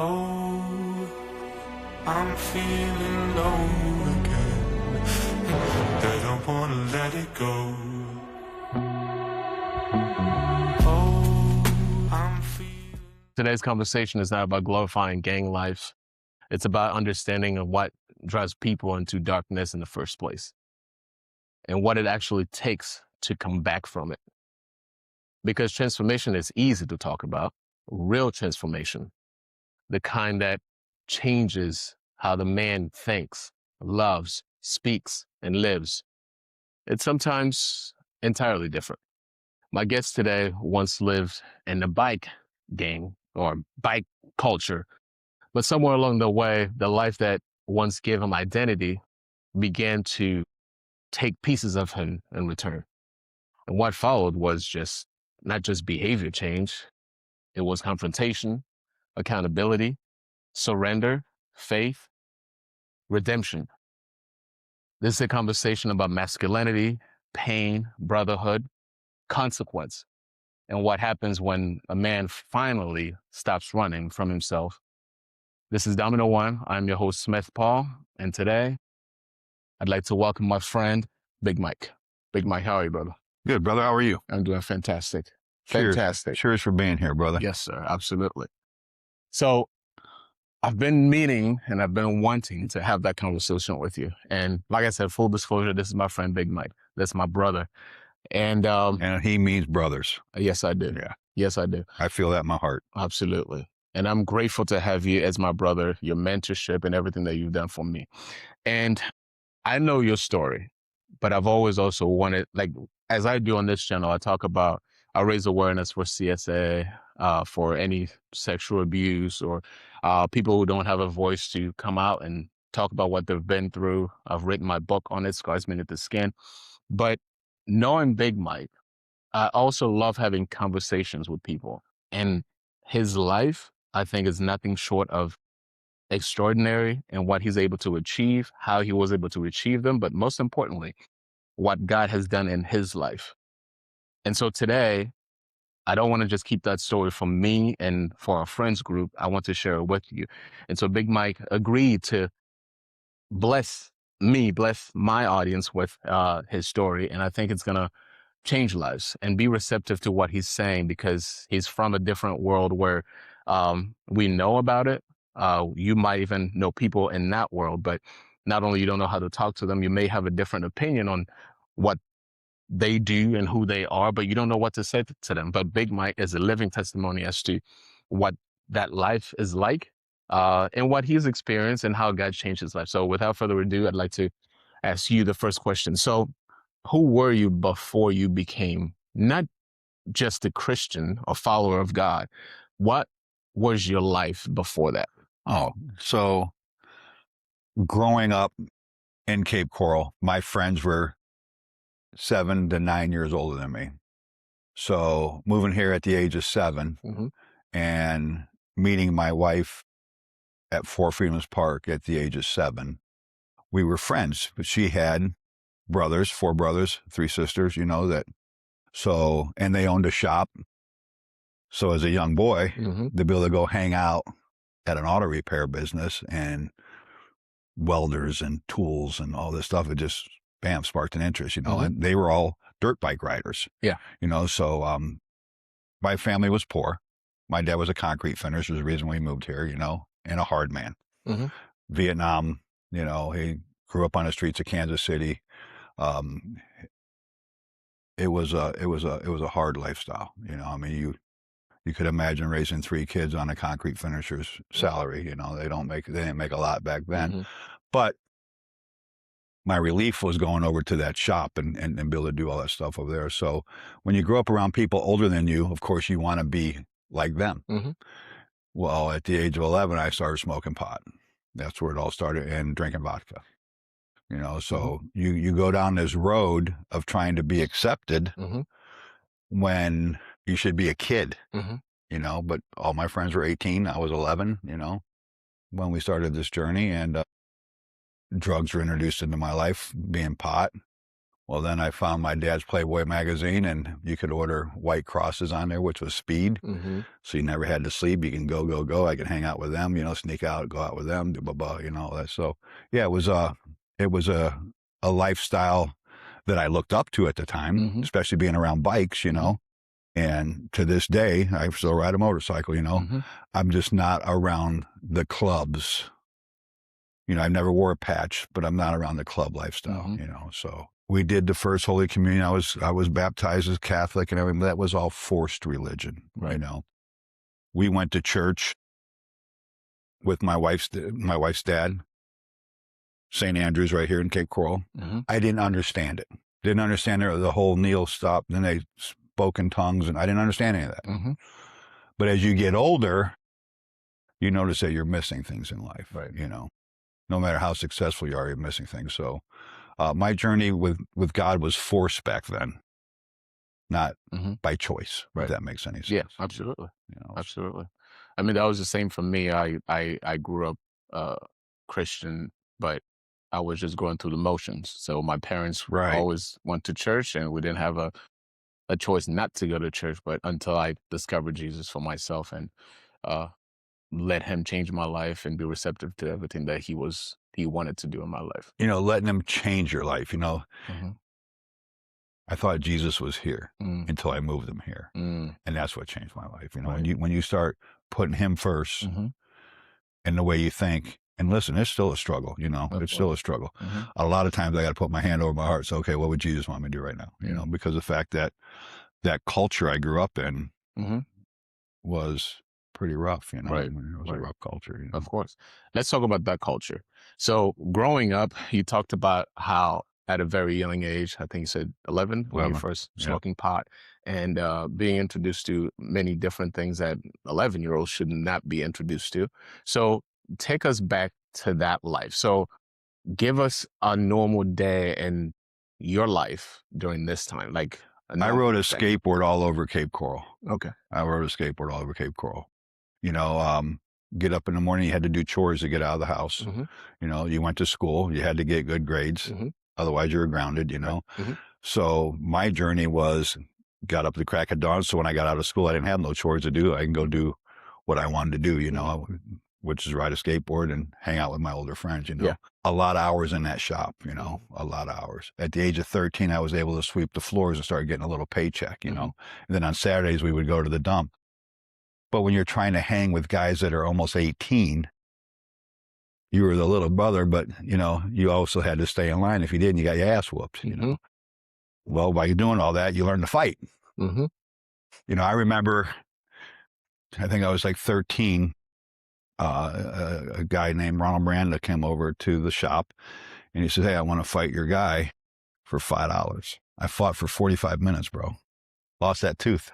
Oh, I'm feeling low again. I don't wanna let it go. Oh, I'm feeling. Today's conversation is not about glorifying gang life. It's about understanding of what drives people into darkness in the first place and what it actually takes to come back from it. Because transformation is easy to talk about, real transformation, the kind that changes how the man thinks, loves, speaks, and lives. It's sometimes entirely different. My guest today once lived in the bike gang or bike culture, but somewhere along the way, the life that once gave him identity began to take pieces of him in return. And what followed was not just behavior change, it was confrontation, accountability, surrender, faith, redemption. This is a conversation about masculinity, pain, brotherhood, consequence, and what happens when a man finally stops running from himself. This is Domino One. I'm your host, Smith Paul, and today I'd like to welcome my friend, Big Mike. Big Mike, how are you, brother? Good, brother. How are you? I'm doing fantastic. Cheers. Fantastic. Cheers for being here, brother. Yes, sir. Absolutely. So I've been meaning and I've been wanting to have that conversation with you. And like I said, full disclosure, this is my friend, Big Mike. That's my brother. And he means brothers. yes, I do. Yeah. Yes, I do. I feel that in my heart. Absolutely. And I'm grateful to have you as my brother, your mentorship and everything that you've done for me. And I know your story, but I've always also wanted, like, as I do on this channel, I raise awareness for CSA, for any sexual abuse or people who don't have a voice to come out and talk about what they've been through. I've written my book on it, Scars Beneath the Skin. But knowing Big Mike, I also love having conversations with people. And his life, I think, is nothing short of extraordinary in what he's able to achieve, how he was able to achieve them, but most importantly, what God has done in his life. And so today, I don't want to just keep that story from me and for our friends group. I want to share it with you. And so Big Mike agreed to bless my audience with his story. And I think it's going to change lives and be receptive to what he's saying because he's from a different world where we know about it. You might even know people in that world, but not only you don't know how to talk to them, you may have a different opinion on what they do and who they are, but you don't know what to say to them. But Big Mike is a living testimony as to what that life is like and what he's experienced and how God changed his life. So without further ado, I'd like to ask you the first question. So who were you before you became not just a Christian or follower of God? What was your life before that? Oh, so growing up in Cape Coral, my friends were 7 to 9 years older than me. So moving here at the age of 7 and meeting my wife at Four Freedoms Park at the age of 7, we were friends. But she had brothers, 4 brothers, 3 sisters, and they owned a shop. So as a young boy, to be able to go hang out at an auto repair business and welders and tools and all this stuff, it just, bam, sparked an interest, and they were all dirt bike riders. Yeah. So my family was poor. My dad was a concrete finisher, was the reason we moved here, and a hard man. Vietnam, he grew up on the streets of Kansas City. It was a hard lifestyle. You could imagine raising 3 kids on a concrete finisher's salary. They didn't make a lot back then. But my relief was going over to that shop and be able to do all that stuff over there. So when you grow up around people older than you, of course you want to be like them. Well, at the age of 11, I started smoking pot. That's where it all started, and drinking vodka. So you go down this road of trying to be accepted when you should be a kid, but all my friends were 18. I was 11, when we started this journey, and drugs were introduced into my life, being pot, Well, then I found my dad's Playboy magazine, and you could order white crosses on there, which was speed. So you never had to sleep. You can go. I could hang out with them, sneak out, go out with them, blah, blah, all that. So yeah, it was a lifestyle that I looked up to at the time, especially being around bikes, and to this day, I still ride a motorcycle, I'm just not around the clubs. I never wore a patch, but I'm not around the club lifestyle, so we did the first Holy Communion. I was baptized as Catholic and everything. That was all forced religion, Right. We went to church with my wife's dad, St. Andrew's right here in Cape Coral. I didn't understand it. Didn't understand the whole kneel, stop, then they spoke in tongues, and I didn't understand any of that. But as you get older, you notice that you're missing things in life, Right. No matter how successful you are, you're missing things. So my journey with God was forced back then, not by choice, Right. if that makes any sense. Yeah, absolutely. Absolutely. I mean, that was the same for me. I grew up Christian, but I was just going through the motions. So my parents Right. always went to church, and we didn't have a choice not to go to church, but until I discovered Jesus for myself and let him change my life and be receptive to everything that he wanted to do in my life. Letting him change your life, Mhm. I thought Jesus was here Mm. until I moved him here. Mm. And that's what changed my life. Right. When you start putting him first Mhm. in the way you think, and listen, it's still a struggle, Of it's still a struggle. Mhm. A lot of times I got to put my hand over my heart. So, okay, what would Jesus want me to do right now? Because the fact that culture I grew up in Mhm. was pretty rough, Right. It was Right. a rough culture. Of course. Let's talk about that culture. So growing up, you talked about how at a very young age, I think you said 11, when you 11, first yeah. smoking pot, and being introduced to many different things that 11-year-olds should not be introduced to. So take us back to that life. So give us a normal day in your life during this time. Like I normal rode a day. skateboard all over Cape Coral. Okay. I rode a skateboard all over Cape Coral. Get up in the morning, you had to do chores to get out of the house. You went to school, you had to get good grades. Otherwise you were grounded, So my journey was got up at the crack of dawn. So when I got out of school, I didn't have no chores to do. I can go do what I wanted to do, which is ride a skateboard and hang out with my older friends, Yeah. A lot of hours in that shop, a lot of hours. At the age of 13, I was able to sweep the floors and start getting a little paycheck, And then on Saturdays, we would go to the dump. But when you're trying to hang with guys that are almost 18, you were the little brother, but, you also had to stay in line. If you didn't, you got your ass whooped, Well, by doing all that, you learn to fight. I remember, I think I was like 13, a guy named Ronald Miranda came over to the shop, and he said, "Hey, I want to fight your guy for $5. I fought for 45 minutes, bro. Lost that tooth.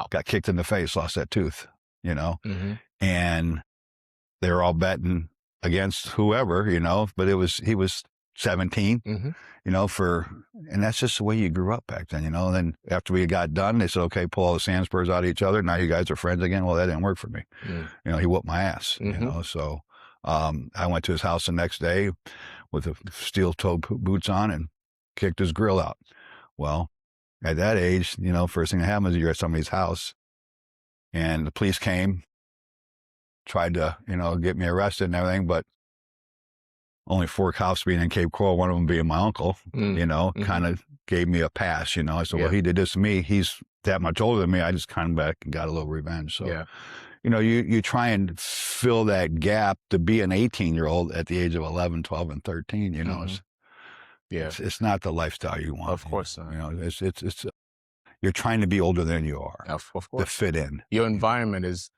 Got kicked in the face, lost that tooth, And they were all betting against whoever, but he was 17, and that's just the way you grew up back then, And then after we got done, they said, okay, pull all the sand spurs out of each other. Now you guys are friends again. Well, that didn't work for me. He whooped my ass, So I went to his house the next day with the steel-toed boots on and kicked his grill out. Well, at that age, first thing that happens is you're at somebody's house, and the police came, tried to, get me arrested and everything, but only 4 cops being in Cape Coral, one of them being my uncle, kind of gave me a pass, I said, well, he did this to me. He's that much older than me. I just kind of back and got a little revenge. So, you try and fill that gap to be an 18-year-old at the age of 11, 12, and 13, it's not the lifestyle you want. Of course not. It's you're trying to be older than you are Of to course. fit in. Your environment is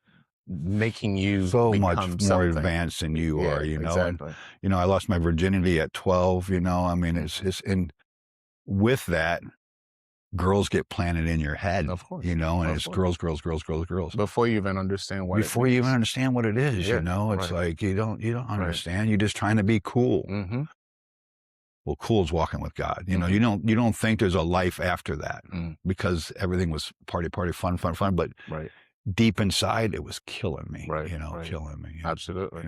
making you so much become more something. advanced than you are, Exactly. And, I lost my virginity at 12, I mean, it's and with that, girls get planted in your head, Of course. and Of it's course. girls. Before you even understand what Before you even understand what it is, Yeah, it's right. like you don't understand. You're just trying to be cool. Well, cool is walking with God. You don't think there's a life after that because everything was party, fun. But Right. deep inside, it was killing me. Right, Killing me. Absolutely.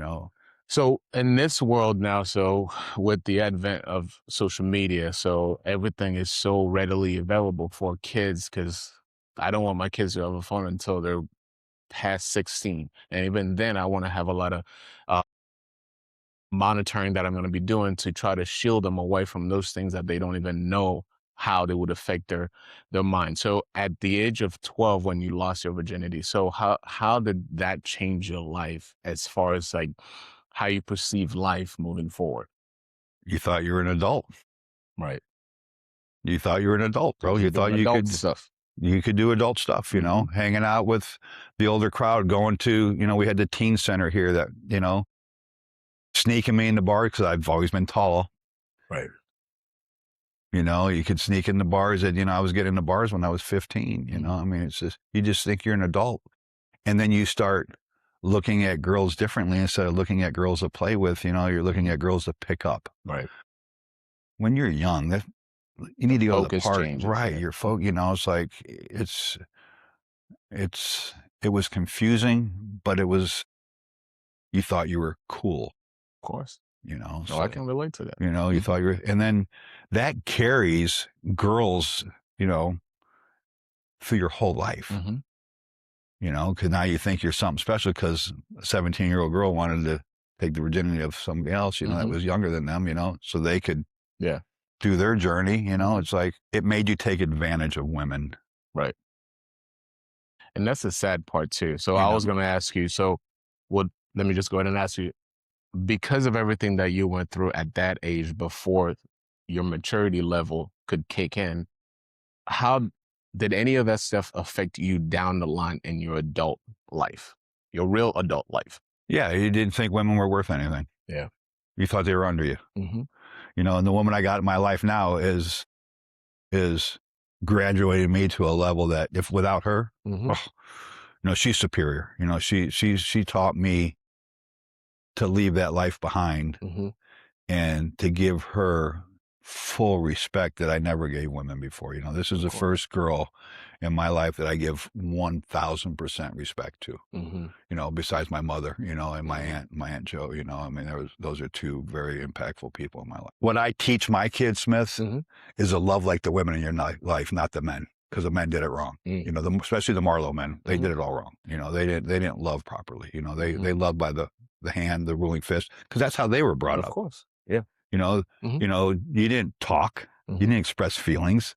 So in this world now, so with the advent of social media, so everything is so readily available for kids because I don't want my kids to have a phone until they're past 16. And even then, I want to have a lot of uh, monitoring that I'm going to be doing to try to shield them away from those things that they don't even know how they would affect their mind. So at the age of 12 when you lost your virginity, so how did that change your life as far as like how you perceive life moving forward? You thought you were an adult. Right. You thought you were an adult, bro. You thought Doing adult stuff. you could do adult stuff, you know, hanging out with the older crowd, going to, you know, we had the teen center here that, you know, sneaking me in the bar because I've always been tall. Right. You know, you could sneak in the bars and, you know, I was getting in the bars when I was 15, you know, I mean, it's just, you just think you're an adult. And then you start looking at girls differently instead of looking at girls to play with, you know, you're looking at girls to pick up. Right. When you're young, you need to go to the Focus party. changes. Right. Yeah. Your you know, it's like, it was confusing, but you thought you were cool, Of course. you know? No, I can relate to that. You know, you thought you were, and then that carries girls, you know, through your whole life, you know, because now you think you're something special because a 17-year-old girl wanted to take the virginity of somebody else, you know, that was younger than them, you know, so they could do their journey, you know, it's like, it made you take advantage of women. Right. And that's the sad part too. So You I know. was going to ask you, so let me just go ahead and ask you, because of everything that you went through at that age before your maturity level could kick in, how did any of that stuff affect you down the line in your adult life, your real adult life? Yeah, you didn't think women were worth anything. Yeah. You thought they were under you. You know, and the woman I got in my life now is graduating me to a level that if without her, you know, she's superior. You know, she taught me to leave that life behind and to give her full respect that I never gave women before. You know, this is the first girl in my life that I give 1,000% respect to, you know, besides my mother, you know, and my aunt Jo, you know, I mean, those are two very impactful people in my life. What I teach my kids, Smith, is to love like the women in your life, not the men, because the men did it wrong. You know, especially the Marlowe men, they did it all wrong. You know, they didn't love properly. You know, they loved by the hand, the ruling fist, because that's how they were brought up. Of course. Yeah. You know, you didn't talk, you didn't express feelings.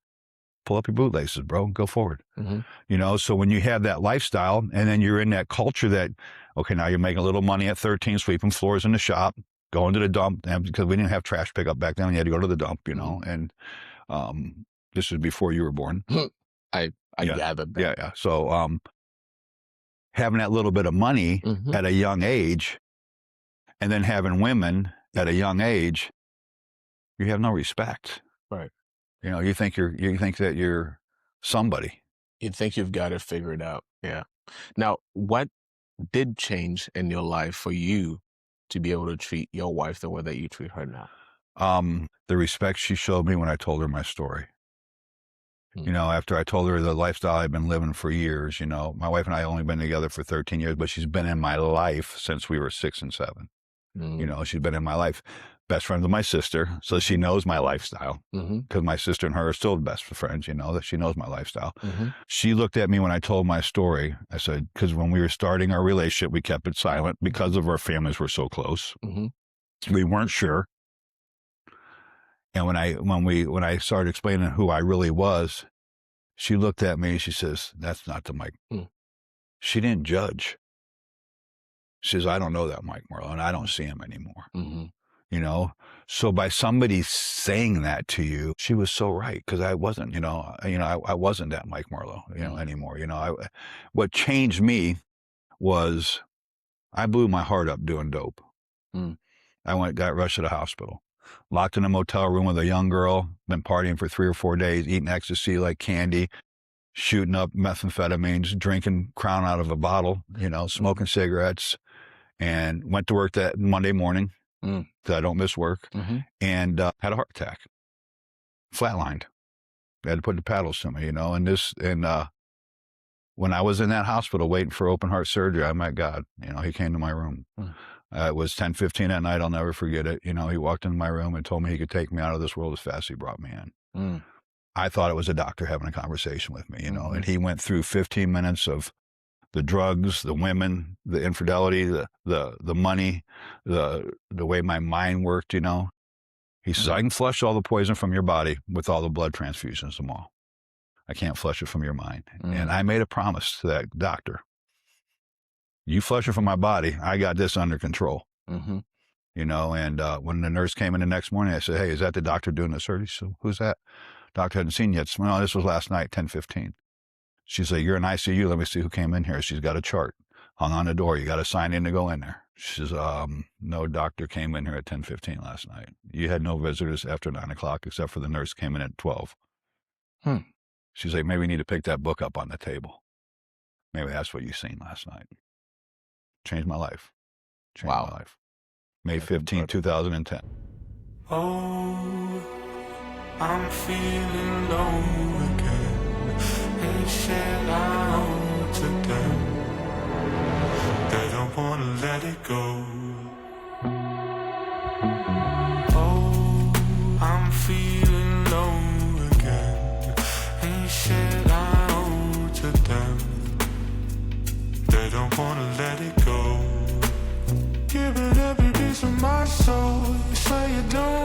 Pull up your bootlaces, bro, go forward. You know, so when you have that lifestyle and then you're in that culture that, okay, now you're making a little money at 13, sweeping floors in the shop, going to the dump, and because we didn't have trash pickup back then, you had to go to the dump, you know, and this was before you were born. I gathered that. Yeah. So having that little bit of money at a young age and then having women at a young age, you have no respect. Right. You know, you think that you're somebody. You think you've got it figured out. Yeah. Now, what did change in your life for you to be able to treat your wife the way that you treat her now? The respect she showed me when I told her my story. You know, after I told her the lifestyle I've been living for years, you know, my wife and I only been together for 13 years, but she's been in my life since we were 6 and 7. You know, she's been in my life. Best friends with my sister, so she knows my lifestyle. Because my sister and her are still best friends, you know, that she knows my lifestyle. She looked at me when I told my story. I said, because when we were starting our relationship, we kept it silent because of our families were so close. We weren't sure. And when I started explaining who I really was, she looked at me and she says, "That's not the Mike." She didn't judge. She says, "I don't know that Mike Marlowe, and I don't see him anymore." You know, so by somebody saying that to you, she was so right, because I wasn't, I wasn't that Mike Marlowe, anymore. You know, what changed me was I blew my heart up doing dope. I got rushed to the hospital, locked in a motel room with a young girl, been partying for 3 or 4 days, eating ecstasy like candy, shooting up methamphetamines, drinking Crown out of a bottle, smoking cigarettes, and went to work that Monday morning. So I don't miss work, and had a heart attack, flatlined. They had to put the paddles to me, and when I was in that hospital waiting for open heart surgery, I met God. He came to my room. It was 10:15 at night. I'll never forget it. You know, he walked into my room and told me he could take me out of this world as fast as he brought me in. Mm. I thought it was a doctor having a conversation with me, you know, and he went through 15 minutes of the drugs, the women, the infidelity, the money, the way my mind worked, you know. He says, I can flush all the poison from your body with all the blood transfusions, them all. I can't flush it from your mind. And I made a promise to that doctor. You flush it from my body, I got this under control. You know, and when the nurse came in the next morning, I said, hey, is that the doctor doing the surgery? She said, who's that? Doctor hadn't seen yet. No, this was last night, 10:15. She said, you're in ICU. Let me see who came in here. She's got a chart hung on the door. You got to sign in to go in there. She says, no doctor came in here at 10:15 last night. You had no visitors after 9 o'clock except for the nurse came in at 12. She's like, maybe we need to pick that book up on the table. Maybe that's what you seen last night. Changed my life. Changed my life. May 15, 2010. Oh, I'm feeling low again. They said I owe to them. They don't wanna let it go. Oh, I'm feeling low again. They said I owe to them. They don't wanna let it go. Give it every piece of my soul. You say you don't